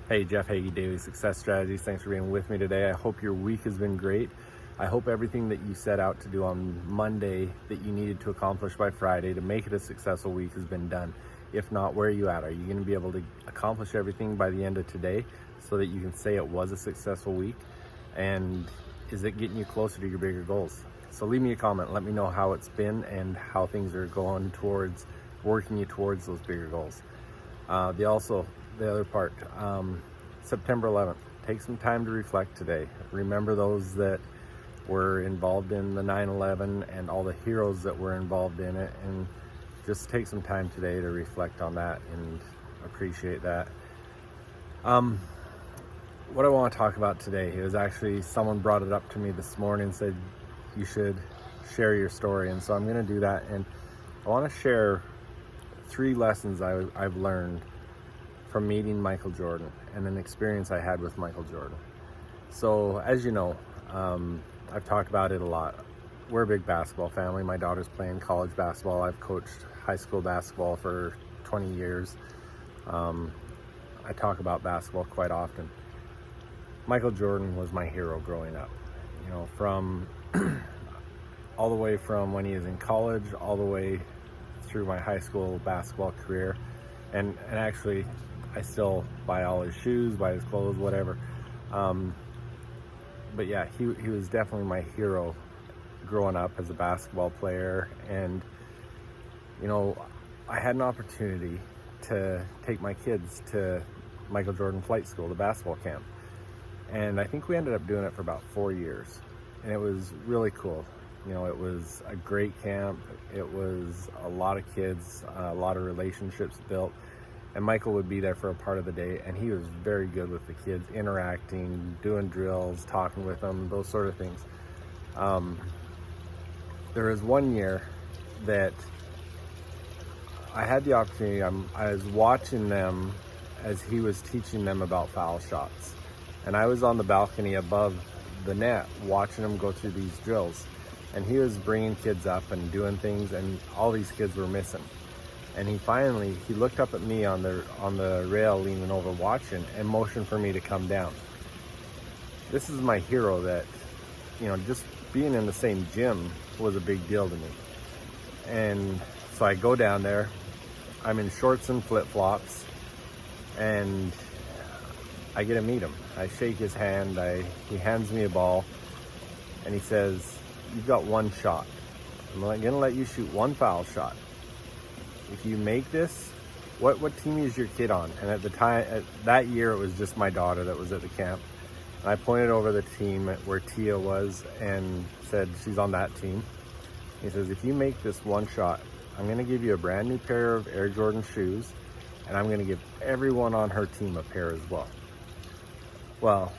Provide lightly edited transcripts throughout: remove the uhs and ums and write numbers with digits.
Hey, Jeff Heggie, Daily Success Strategies. Thanks for being with me today. I hope your week has been great. I hope everything that you set out to do on Monday that you needed to accomplish by Friday to make it a successful week has been done. If not, where are you at? Are you going to be able to accomplish everything by the end of today so that you can say it was a successful week? And is it getting you closer to your bigger goals? So leave me a comment. Let me know how it's been and how things are going towards working you towards those bigger goals. The other part, September 11th, take some time to reflect today. Remember those that were involved in the 9/11 and all the heroes that were involved in it, and just take some time today to reflect on that and appreciate that. What I want to talk about today is actually someone brought it up to me this morning and said you should share your story, and so I'm going to do that. And I want to share 3 lessons I've learned from meeting Michael Jordan and an experience I had with Michael Jordan. So as you know, I've talked about it a lot. We're a big basketball family. My daughter's playing college basketball. I've coached high school basketball for 20 years. I talk about basketball quite often. Michael Jordan was my hero growing up. You know, from all the way from when he was in college, all the way through my high school basketball career. And actually, I still buy all his shoes, buy his clothes, whatever. But yeah, he was definitely my hero growing up as a basketball player. And, you know, I had an opportunity to take my kids to Michael Jordan Flight School, the basketball camp. And I think we ended up doing it for about 4 years. And it was really cool. You know, it was a great camp. It was a lot of kids, a lot of relationships built. And Michael would be there for a part of the day, and he was very good with the kids, interacting, doing drills, talking with them, those sort of things. There was one year that I had the opportunity, I was watching them as he was teaching them about foul shots. And I was on the balcony above the net watching them go through these drills. And he was bringing kids up and doing things, and all these kids were missing. And he looked up at me on the rail leaning over watching and motioned for me to come down. This is my hero that, you know, just being in the same gym was a big deal to me. And so I go down there, I'm in shorts and flip-flops, and I get to meet him. I shake his hand, he hands me a ball, and he says, "You've got one shot. I'm gonna let you shoot one foul shot. If you make this," what team is your kid on? And at the time, that year, it was just my daughter that was at the camp. And I pointed over the team where Tia was and said, "She's on that team." He says, "If you make this one shot, I'm gonna give you a brand new pair of Air Jordan shoes, and I'm gonna give everyone on her team a pair as well." Well,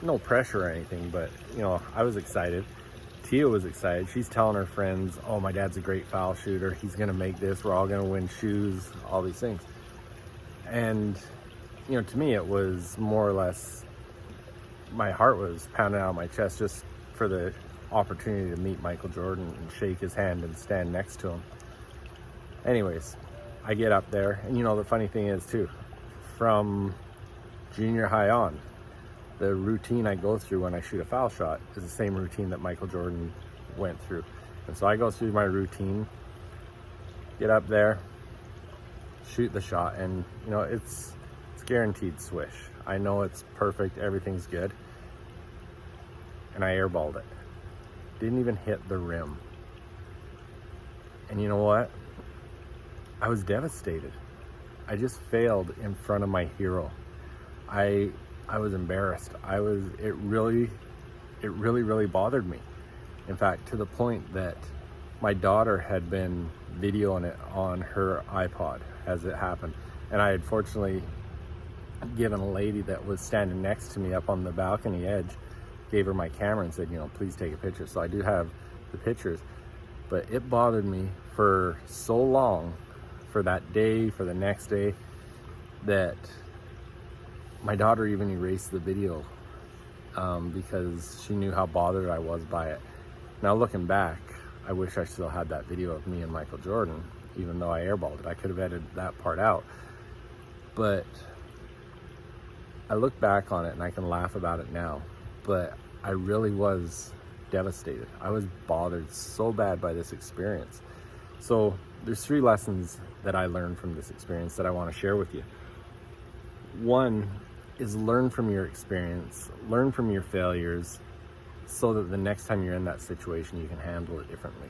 no pressure or anything, but you know, I was excited. Tia was excited. She's telling her friends, "Oh, my dad's a great foul shooter. He's going to make this. We're all going to win shoes," all these things. And, you know, to me, it was more or less, my heart was pounding out of my chest just for the opportunity to meet Michael Jordan and shake his hand and stand next to him. Anyways, I get up there. And, you know, the funny thing is, too, from junior high on, the routine I go through when I shoot a foul shot is the same routine that Michael Jordan went through. And so I go through my routine, get up there, shoot the shot, and you know, it's guaranteed swish. I know it's perfect, everything's good. And I airballed it. Didn't even hit the rim. And you know what? I was devastated. I just failed in front of my hero. I was embarrassed. It really bothered me. In fact, to the point that my daughter had been videoing it on her iPod as it happened. And I had fortunately given a lady that was standing next to me up on the balcony edge, gave her my camera and said, you know, "Please take a picture." So I do have the pictures, but it bothered me for so long, for that day, for the next day, that my daughter even erased the video because she knew how bothered I was by it. Now looking back, I wish I still had that video of me and Michael Jordan, even though I airballed it. I could have edited that part out. But I look back on it and I can laugh about it now, but I really was devastated. I was bothered so bad by this experience. So there's 3 lessons that I learned from this experience that I want to share with you. One is learn from your experience, learn from your failures, so that the next time you're in that situation, you can handle it differently.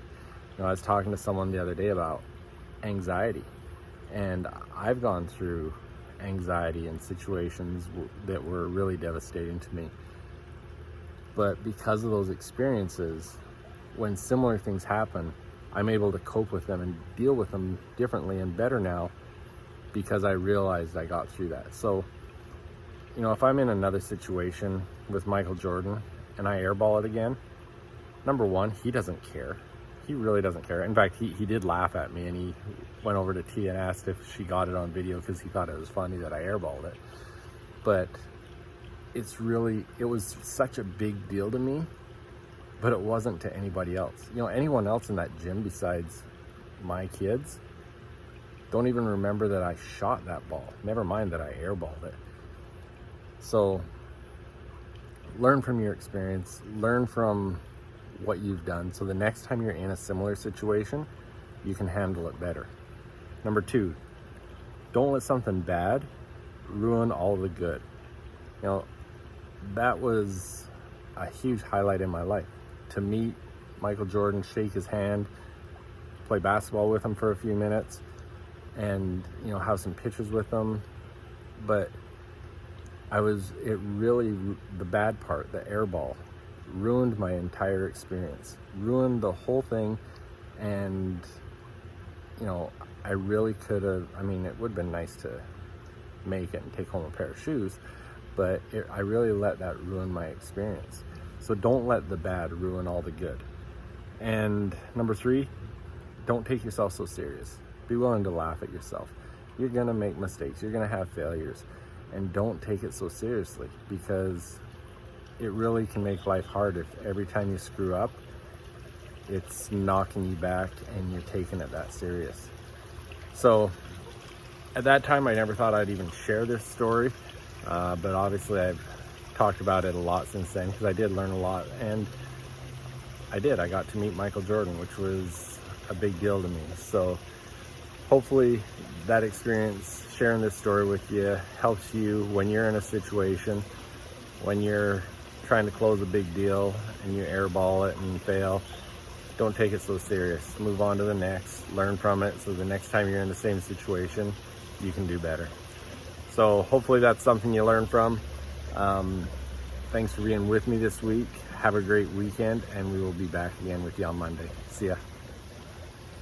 I was talking to someone the other day about anxiety, and I've gone through anxiety in situations that were really devastating to me. But because of those experiences, when similar things happen, I'm able to cope with them and deal with them differently and better now because I realized I got through that. So, if I'm in another situation with Michael Jordan and I airball it again, number one, he doesn't care. He really doesn't care. In fact, he did laugh at me, and he went over to Tia and asked if she got it on video because he thought it was funny that I airballed it. But it was such a big deal to me, but it wasn't to anybody else. Anyone else in that gym besides my kids don't even remember that I shot that ball. Never mind that I airballed it. So learn from your experience, learn from what you've done, so the next time you're in a similar situation, you can handle it better. Number 2, don't let something bad ruin all the good. That was a huge highlight in my life. To meet Michael Jordan, shake his hand, play basketball with him for a few minutes, and have some pictures with him. But the bad part, the air ball, ruined my entire experience, ruined the whole thing. And I really could have, it would have been nice to make it and take home a pair of shoes, but I really let that ruin my experience. So don't let the bad ruin all the good. And number 3, don't take yourself so serious. Be willing to laugh at yourself. You're gonna make mistakes, you're gonna have failures, and don't take it so seriously, because it really can make life hard if every time you screw up, it's knocking you back and you're taking it that serious. So at that time, I never thought I'd even share this story, but obviously I've talked about it a lot since then, because I did learn a lot. And I got to meet Michael Jordan, which was a big deal to me. So hopefully that experience, sharing this story with you, helps you when you're in a situation, when you're trying to close a big deal and you airball it and fail. Don't take it so serious. Move on to the next, learn from it, so the next time you're in the same situation, you can do better. So hopefully that's something you learn from. Thanks for being with me this week. Have a great weekend, and we will be back again with you on Monday. See ya.